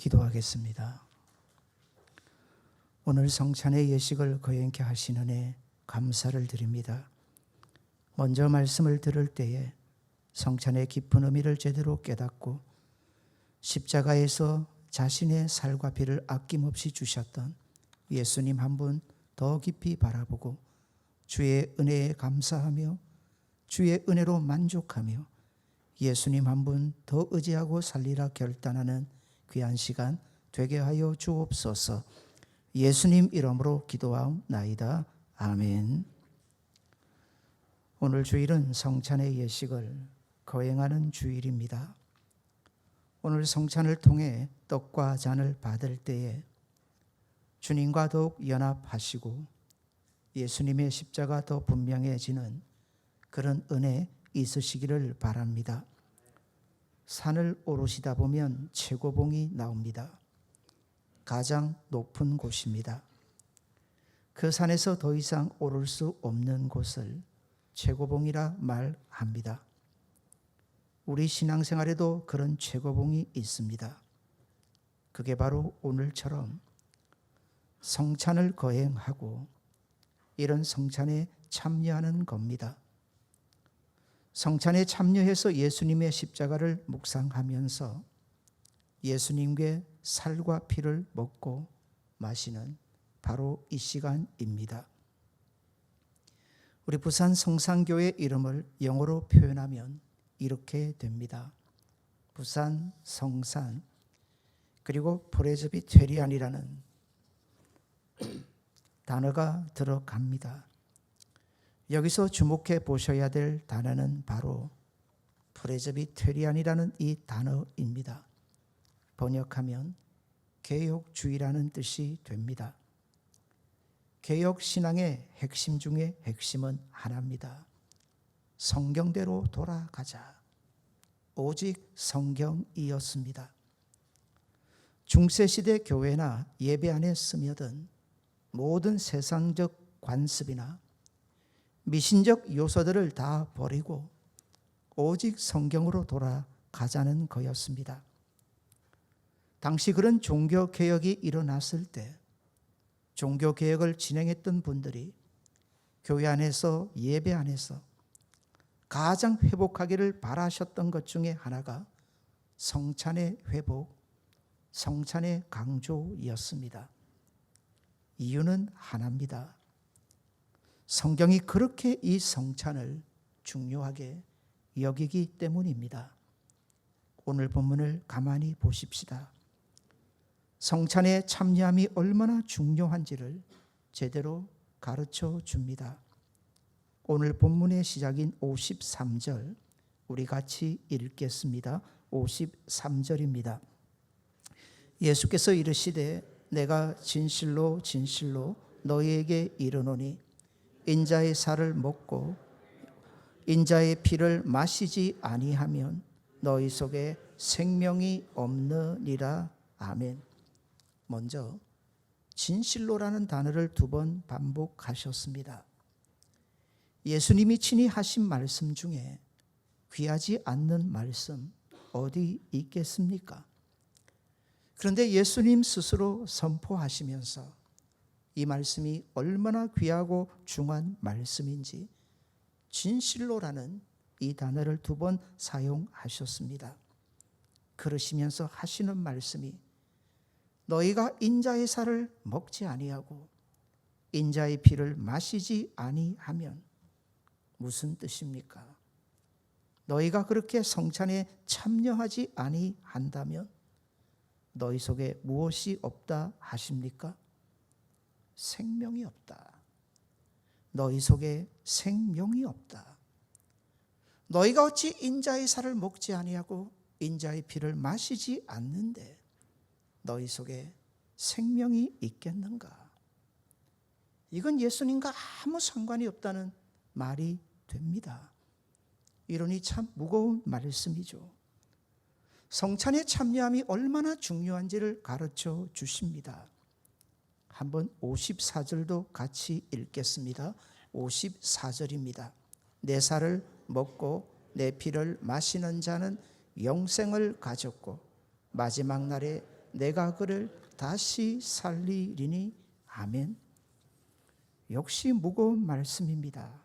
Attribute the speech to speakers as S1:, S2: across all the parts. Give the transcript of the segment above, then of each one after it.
S1: 기도하겠습니다. 오늘 성찬의 예식을 거행케 하신 은혜 감사를 드립니다. 먼저 말씀을 들을 때에 성찬의 깊은 의미를 제대로 깨닫고 십자가에서 자신의 살과 피를 아낌없이 주셨던 예수님 한 분 더 깊이 바라보고 주의 은혜에 감사하며 주의 은혜로 만족하며 예수님 한 분 더 의지하고 살리라 결단하는 귀한 시간 되게 하여 주옵소서. 예수님 이름으로 기도하옵나이다. 아멘. 오늘 주일은 성찬의 예식을 거행하는 주일입니다. 오늘 성찬을 통해 떡과 잔을 받을 때에 주님과 더욱 연합하시고 예수님의 십자가 더 분명해지는 그런 은혜 있으시기를 바랍니다. 산을 오르시다 보면 최고봉이 나옵니다. 가장 높은 곳입니다. 그 산에서 더 이상 오를 수 없는 곳을 최고봉이라 말합니다. 우리 신앙생활에도 그런 최고봉이 있습니다. 그게 바로 오늘처럼 성찬을 거행하고 이런 성찬에 참여하는 겁니다. 성찬에 참여해서 예수님의 십자가를 묵상하면서 예수님의 살과 피를 먹고 마시는 바로 이 시간입니다. 우리 부산 성산교회 이름을 영어로 표현하면 이렇게 됩니다. 부산 성산 그리고 프레스비테리안이라는 단어가 들어갑니다. 여기서 주목해 보셔야 될 단어는 바로 프레스비테리안이라는 이 단어입니다. 번역하면 개혁주의라는 뜻이 됩니다. 개혁 신앙의 핵심 중에 핵심은 하나입니다. 성경대로 돌아가자. 오직 성경이었습니다. 중세시대 교회나 예배 안에 스며든 모든 세상적 관습이나 미신적 요소들을 다 버리고 오직 성경으로 돌아가자는 거였습니다. 당시 그런 종교개혁이 일어났을 때 종교개혁을 진행했던 분들이 교회 안에서 예배 안에서 가장 회복하기를 바라셨던 것 중에 하나가 성찬의 회복, 성찬의 강조였습니다. 이유는 하나입니다. 성경이 그렇게 이 성찬을 중요하게 여기기 때문입니다. 오늘 본문을 가만히 보십시다. 성찬에 참여함이 얼마나 중요한지를 제대로 가르쳐 줍니다. 오늘 본문의 시작인 53절 우리 같이 읽겠습니다. 53절입니다. 예수께서 이르시되 내가 진실로 진실로 너희에게 이르노니 인자의 살을 먹고 인자의 피를 마시지 아니하면 너희 속에 생명이 없느니라. 아멘. 먼저 진실로라는 단어를 2번 반복하셨습니다. 예수님이 친히 하신 말씀 중에 귀하지 않는 말씀 어디 있겠습니까? 그런데 예수님 스스로 선포하시면서 이 말씀이 얼마나 귀하고 중요한 말씀인지 진실로라는 이 단어를 2번 사용하셨습니다. 그러시면서 하시는 말씀이 너희가 인자의 살을 먹지 아니하고 인자의 피를 마시지 아니하면 무슨 뜻입니까? 너희가 그렇게 성찬에 참여하지 아니한다면 너희 속에 무엇이 없다 하십니까? 생명이 없다. 너희 속에 생명이 없다. 너희가 어찌 인자의 살을 먹지 아니하고 인자의 피를 마시지 않는데 너희 속에 생명이 있겠는가? 이건 예수님과 아무 상관이 없다는 말이 됩니다. 이러니 참 무거운 말씀이죠. 성찬에 참여함이 얼마나 중요한지를 가르쳐 주십니다. 한번 54절도 같이 읽겠습니다. 54절입니다. 내 살을 먹고 내 피를 마시는 자는 영생을 가졌고 마지막 날에 내가 그를 다시 살리리니. 아멘. 역시 무거운 말씀입니다.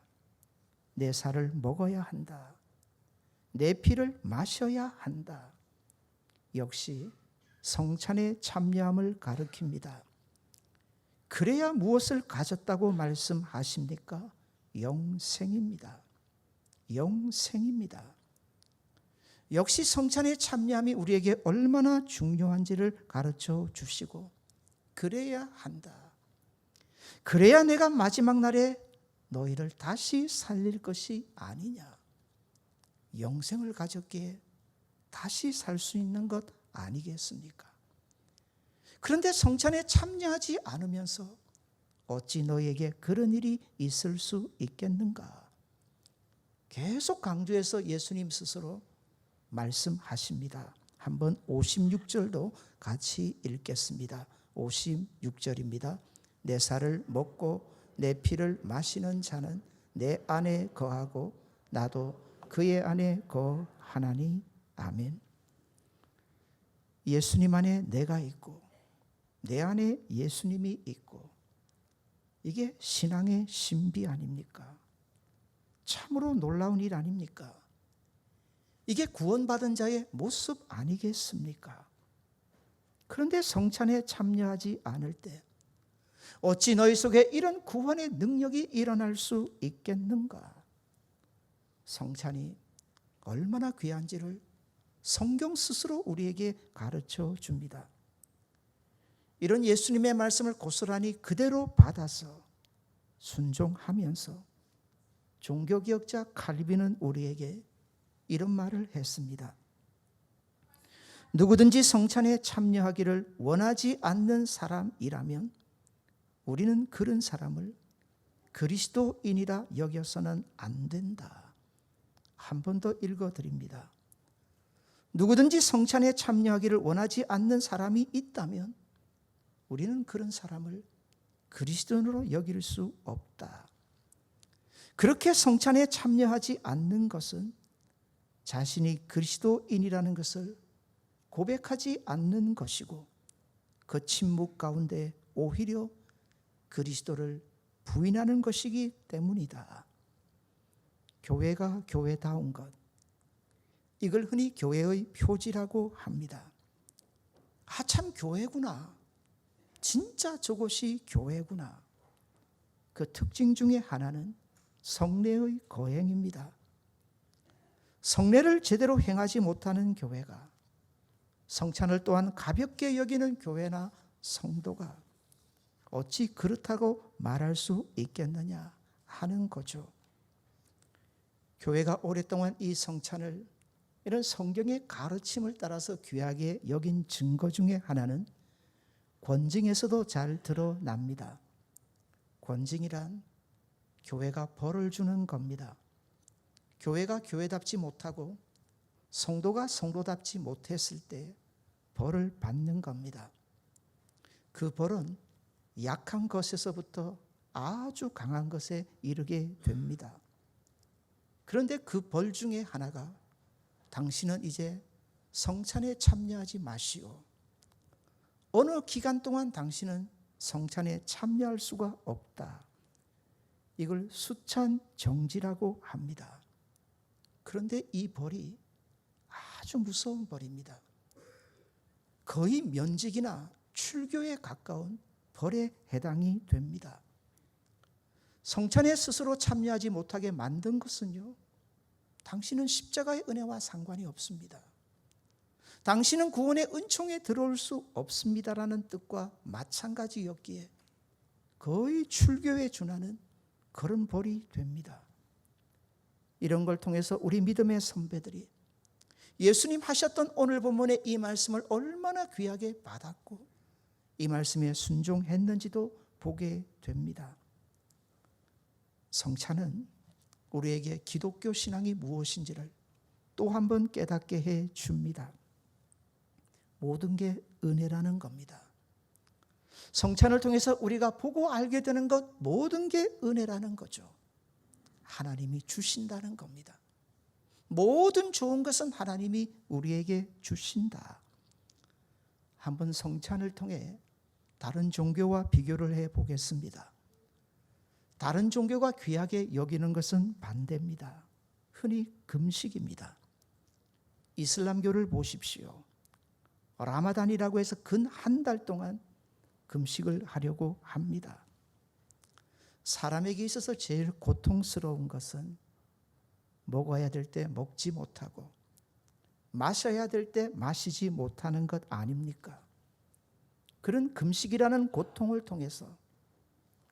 S1: 내 살을 먹어야 한다. 내 피를 마셔야 한다. 역시 성찬에 참여함을 가리킵니다. 그래야 무엇을 가졌다고 말씀하십니까? 영생입니다. 영생입니다. 역시 성찬에 참여함이 우리에게 얼마나 중요한지를 가르쳐 주시고, 그래야 한다. 그래야 내가 마지막 날에 너희를 다시 살릴 것이 아니냐. 영생을 가졌기에 다시 살 수 있는 것 아니겠습니까? 그런데 성찬에 참여하지 않으면서 어찌 너희에게 그런 일이 있을 수 있겠는가? 계속 강조해서 예수님 스스로 말씀하십니다. 한번 56절도 같이 읽겠습니다. 56절입니다. 내 살을 먹고 내 피를 마시는 자는 내 안에 거하고 나도 그의 안에 거하나니. 아멘. 예수님 안에 내가 있고 내 안에 예수님이 있고, 이게 신앙의 신비 아닙니까? 참으로 놀라운 일 아닙니까? 이게 구원받은 자의 모습 아니겠습니까? 그런데 성찬에 참여하지 않을 때 어찌 너희 속에 이런 구원의 능력이 일어날 수 있겠는가? 성찬이 얼마나 귀한지를 성경 스스로 우리에게 가르쳐 줍니다. 이런 예수님의 말씀을 고스란히 그대로 받아서 순종하면서 종교개혁자 칼빈은 우리에게 이런 말을 했습니다. 누구든지 성찬에 참여하기를 원하지 않는 사람이라면 우리는 그런 사람을 그리스도인이라 여겨서는 안 된다. 한 번 더 읽어드립니다. 누구든지 성찬에 참여하기를 원하지 않는 사람이 있다면 우리는 그런 사람을 그리스도인으로 여길 수 없다. 그렇게 성찬에 참여하지 않는 것은 자신이 그리스도인이라는 것을 고백하지 않는 것이고, 그 침묵 가운데 오히려 그리스도를 부인하는 것이기 때문이다. 교회가 교회다운 것, 이걸 흔히 교회의 표지라고 합니다. 아, 참 교회구나. 진짜 저것이 교회구나. 그 특징 중에 하나는 성례의 거행입니다. 성례를 제대로 행하지 못하는 교회가, 성찬을 또한 가볍게 여기는 교회나 성도가 어찌 그렇다고 말할 수 있겠느냐 하는 거죠. 교회가 오랫동안 이 성찬을 이런 성경의 가르침을 따라서 귀하게 여긴 증거 중에 하나는 권징에서도 잘 드러납니다. 권징이란 교회가 벌을 주는 겁니다. 교회가 교회답지 못하고 성도가 성도답지 못했을 때 벌을 받는 겁니다. 그 벌은 약한 것에서부터 아주 강한 것에 이르게 됩니다. 그런데 그 벌 중에 하나가, 당신은 이제 성찬에 참여하지 마시오. 어느 기간 동안 당신은 성찬에 참여할 수가 없다. 이걸 수찬 정지라고 합니다. 그런데 이 벌이 아주 무서운 벌입니다. 거의 면직이나 출교에 가까운 벌에 해당이 됩니다. 성찬에 스스로 참여하지 못하게 만든 것은요, 당신은 십자가의 은혜와 상관이 없습니다. 당신은 구원의 은총에 들어올 수 없습니다라는 뜻과 마찬가지였기에 거의 출교에 준하는 그런 벌이 됩니다. 이런 걸 통해서 우리 믿음의 선배들이 예수님 하셨던 오늘 본문의 이 말씀을 얼마나 귀하게 받았고 이 말씀에 순종했는지도 보게 됩니다. 성찬은 우리에게 기독교 신앙이 무엇인지를 또 한 번 깨닫게 해 줍니다. 모든 게 은혜라는 겁니다. 성찬을 통해서 우리가 보고 알게 되는 것, 모든 게 은혜라는 거죠. 하나님이 주신다는 겁니다. 모든 좋은 것은 하나님이 우리에게 주신다. 한번 성찬을 통해 다른 종교와 비교를 해 보겠습니다. 다른 종교가 귀하게 여기는 것은 반대입니다. 흔히 금식입니다. 이슬람교를 보십시오. 라마단이라고 해서 근 한 달 동안 금식을 하려고 합니다. 사람에게 있어서 제일 고통스러운 것은 먹어야 될 때 먹지 못하고 마셔야 될 때 마시지 못하는 것 아닙니까? 그런 금식이라는 고통을 통해서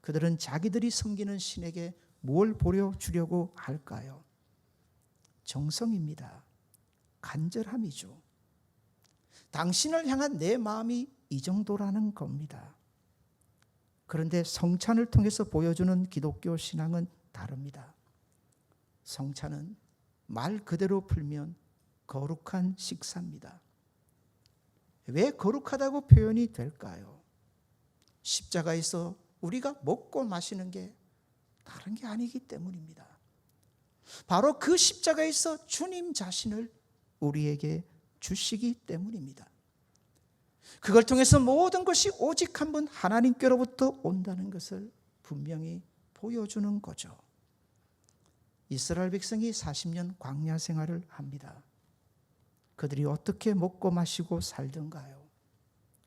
S1: 그들은 자기들이 섬기는 신에게 뭘 보여주려고 할까요? 정성입니다. 간절함이죠. 당신을 향한 내 마음이 이 정도라는 겁니다. 그런데 성찬을 통해서 보여주는 기독교 신앙은 다릅니다. 성찬은 말 그대로 풀면 거룩한 식사입니다. 왜 거룩하다고 표현이 될까요? 십자가에서 우리가 먹고 마시는 게 다른 게 아니기 때문입니다. 바로 그 십자가에서 주님 자신을 우리에게 주시기 때문입니다. 그걸 통해서 모든 것이 오직 한 분 하나님께로부터 온다는 것을 분명히 보여주는 거죠. 이스라엘 백성이 40년 광야 생활을 합니다. 그들이 어떻게 먹고 마시고 살던가요?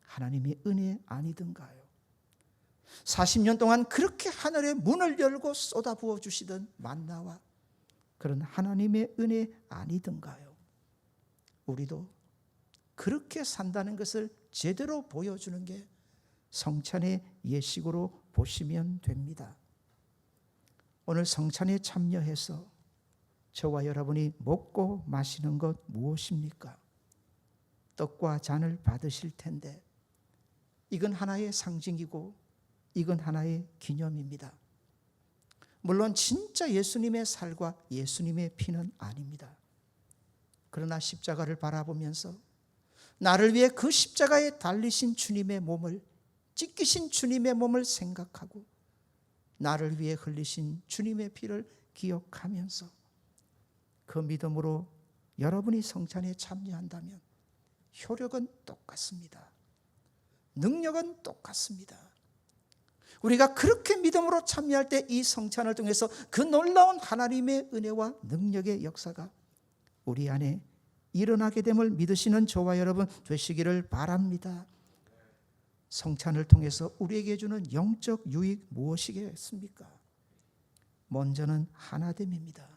S1: 하나님의 은혜 아니던가요? 40년 동안 그렇게 하늘의 문을 열고 쏟아부어 주시던 만나와 그런 하나님의 은혜 아니던가요? 우리도 그렇게 산다는 것을 제대로 보여주는 게 성찬의 예식으로 보시면 됩니다. 오늘 성찬에 참여해서 저와 여러분이 먹고 마시는 것 무엇입니까? 떡과 잔을 받으실 텐데 이건 하나의 상징이고 이건 하나의 기념입니다. 물론 진짜 예수님의 살과 예수님의 피는 아닙니다. 그러나 십자가를 바라보면서 나를 위해 그 십자가에 달리신 주님의 몸을, 찢기신 주님의 몸을 생각하고 나를 위해 흘리신 주님의 피를 기억하면서 그 믿음으로 여러분이 성찬에 참여한다면 효력은 똑같습니다. 능력은 똑같습니다. 우리가 그렇게 믿음으로 참여할 때 이 성찬을 통해서 그 놀라운 하나님의 은혜와 능력의 역사가 우리 안에 일어나게 됨을 믿으시는 저와 여러분 되시기를 바랍니다. 성찬을 통해서 우리에게 주는 영적 유익 무엇이겠습니까? 먼저는 하나됨입니다.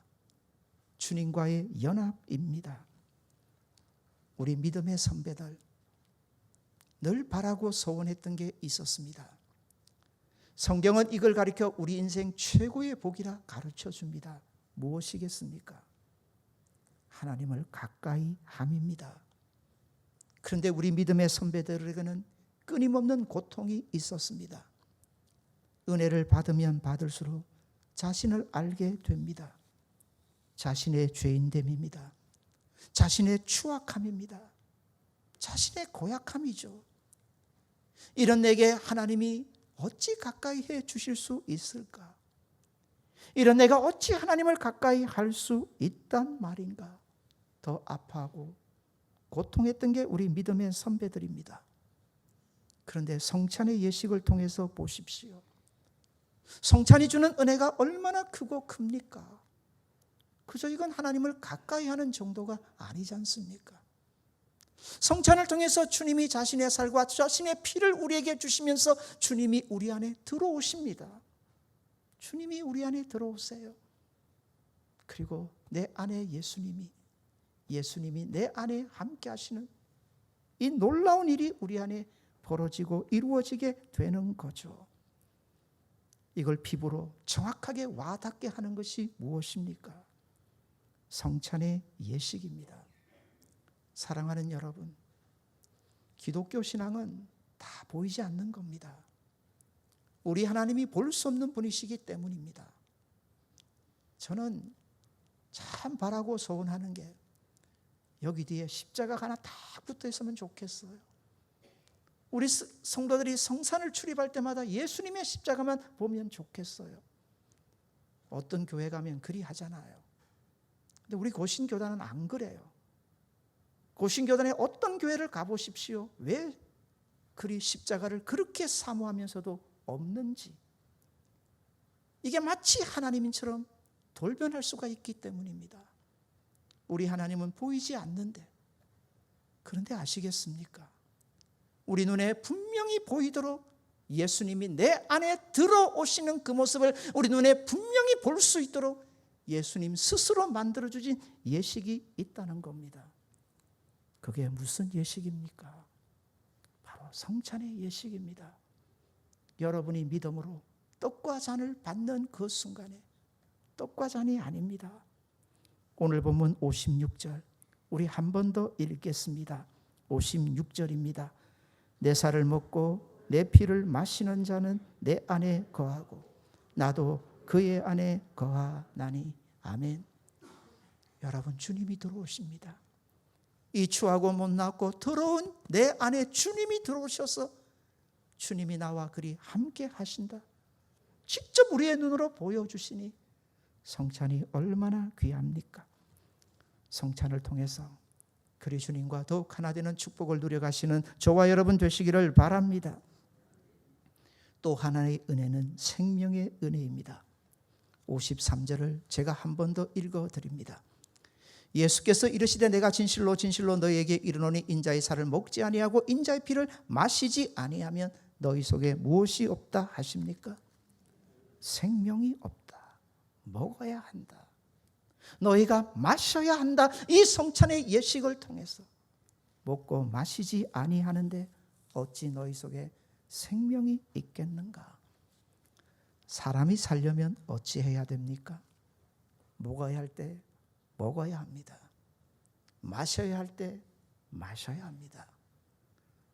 S1: 주님과의 연합입니다. 우리 믿음의 선배들 늘 바라고 소원했던 게 있었습니다. 성경은 이걸 가리켜 우리 인생 최고의 복이라 가르쳐 줍니다. 무엇이겠습니까? 하나님을 가까이 함입니다. 그런데 우리 믿음의 선배들에게는 끊임없는 고통이 있었습니다. 은혜를 받으면 받을수록 자신을 알게 됩니다. 자신의 죄인됨입니다. 자신의 추악함입니다. 자신의 고약함이죠. 이런 내게 하나님이 어찌 가까이 해 주실 수 있을까? 이런 내가 어찌 하나님을 가까이 할 수 있단 말인가? 더 아파하고 고통했던 게 우리 믿음의 선배들입니다. 그런데 성찬의 예식을 통해서 보십시오. 성찬이 주는 은혜가 얼마나 크고 큽니까? 그저 이건 하나님을 가까이 하는 정도가 아니지 않습니까? 성찬을 통해서 주님이 자신의 살과 자신의 피를 우리에게 주시면서 주님이 우리 안에 들어오십니다. 주님이 우리 안에 들어오세요. 그리고 내 안에 예수님이 내 안에 함께 하시는 이 놀라운 일이 우리 안에 벌어지고 이루어지게 되는 거죠. 이걸 피부로 정확하게 와닿게 하는 것이 무엇입니까? 성찬의 예식입니다. 사랑하는 여러분, 기독교 신앙은 다 보이지 않는 겁니다. 우리 하나님이 볼 수 없는 분이시기 때문입니다. 저는 참 바라고 소원하는 게 여기 뒤에 십자가가 하나 딱 붙어 있으면 좋겠어요. 우리 성도들이 성산을 출입할 때마다 예수님의 십자가만 보면 좋겠어요. 어떤 교회 가면 그리 하잖아요. 근데 우리 고신교단은 안 그래요. 고신교단의 어떤 교회를 가보십시오. 왜 그리 십자가를 그렇게 사모하면서도 없는지, 이게 마치 하나님처럼 돌변할 수가 있기 때문입니다. 우리 하나님은 보이지 않는데, 그런데 아시겠습니까? 우리 눈에 분명히 보이도록 예수님이 내 안에 들어오시는 그 모습을 우리 눈에 분명히 볼 수 있도록 예수님 스스로 만들어주신 예식이 있다는 겁니다. 그게 무슨 예식입니까? 바로 성찬의 예식입니다. 여러분이 믿음으로 떡과 잔을 받는 그 순간에, 떡과 잔이 아닙니다. 오늘 본문 56절 우리 한 번 더 읽겠습니다. 56절입니다. 내 살을 먹고 내 피를 마시는 자는 내 안에 거하고 나도 그의 안에 거하나니. 아멘. 여러분, 주님이 들어오십니다. 이 추하고 못났고 더러운 내 안에 주님이 들어오셔서 주님이 나와 그리 함께 하신다. 직접 우리의 눈으로 보여주시니 성찬이 얼마나 귀합니까? 성찬을 통해서 그리 주님과 더욱 하나 되는 축복을 누려가시는 저와 여러분 되시기를 바랍니다. 또 하나의 은혜는 생명의 은혜입니다. 53절을 제가 한 번 더 읽어드립니다. 예수께서 이르시되 내가 진실로 진실로 너희에게 이르노니 인자의 살을 먹지 아니하고 인자의 피를 마시지 아니하면 너희 속에 무엇이 없다 하십니까? 생명이 없다. 먹어야 한다. 너희가 마셔야 한다. 이 성찬의 예식을 통해서 먹고 마시지 아니하는데 어찌 너희 속에 생명이 있겠는가? 사람이 살려면 어찌해야 됩니까? 먹어야 할 때 먹어야 합니다. 마셔야 할 때 마셔야 합니다.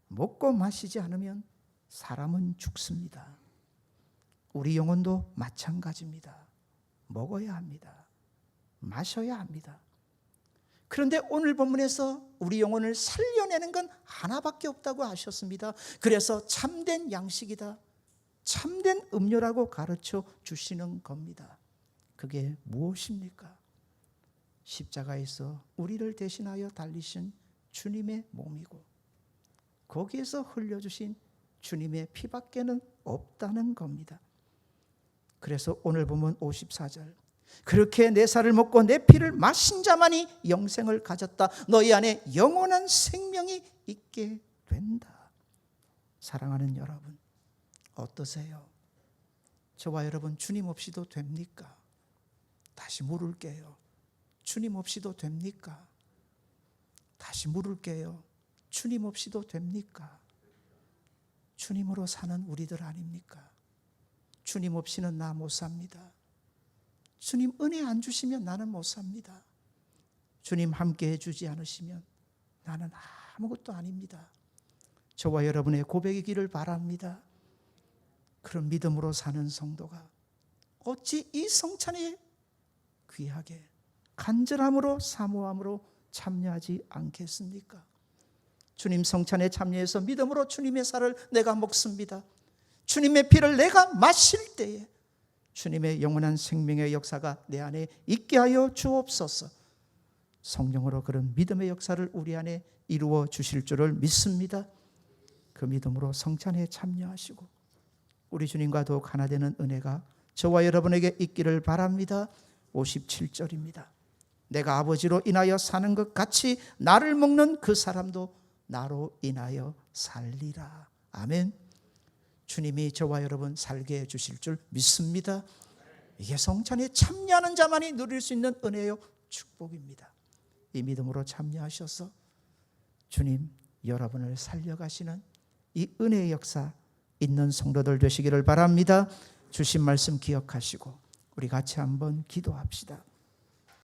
S1: 먹고 마시지 않으면 사람은 죽습니다. 우리 영혼도 마찬가지입니다. 먹어야 합니다. 마셔야 합니다. 그런데 오늘 본문에서 우리 영혼을 살려내는 건 하나밖에 없다고 하셨습니다. 그래서 참된 양식이다, 참된 음료라고 가르쳐 주시는 겁니다. 그게 무엇입니까? 십자가에서 우리를 대신하여 달리신 주님의 몸이고 거기에서 흘려주신 주님의 피밖에는 없다는 겁니다. 그래서 오늘 보면 54절 그렇게 내 살을 먹고 내 피를 마신 자만이 영생을 가졌다. 너희 안에 영원한 생명이 있게 된다. 사랑하는 여러분, 어떠세요? 저와 여러분 주님 없이도 됩니까? 다시 물을게요. 주님 없이도 됩니까? 다시 물을게요. 주님 없이도 됩니까? 주님으로 사는 우리들 아닙니까? 주님 없이는 나 못 삽니다. 주님 은혜 안 주시면 나는 못 삽니다. 주님 함께 해주지 않으시면 나는 아무것도 아닙니다. 저와 여러분의 고백이기를 바랍니다. 그런 믿음으로 사는 성도가 어찌 이 성찬에 귀하게 간절함으로 사모함으로 참여하지 않겠습니까? 주님 성찬에 참여해서 믿음으로 주님의 살을 내가 먹습니다. 주님의 피를 내가 마실 때에 주님의 영원한 생명의 역사가 내 안에 있게 하여 주옵소서. 성령으로 그런 믿음의 역사를 우리 안에 이루어 주실 줄을 믿습니다. 그 믿음으로 성찬에 참여하시고 우리 주님과 더욱 하나 되는 은혜가 저와 여러분에게 있기를 바랍니다. 57절입니다. 내가 아버지로 인하여 사는 것 같이 나를 먹는 그 사람도 나로 인하여 살리라. 아멘. 주님이 저와 여러분 살게 해주실 줄 믿습니다. 이게 성찬에 참여하는 자만이 누릴 수 있는 은혜요 축복입니다. 이 믿음으로 참여하셔서 주님 여러분을 살려가시는 이 은혜의 역사 있는 성도들 되시기를 바랍니다. 주신 말씀 기억하시고 우리 같이 한번 기도합시다.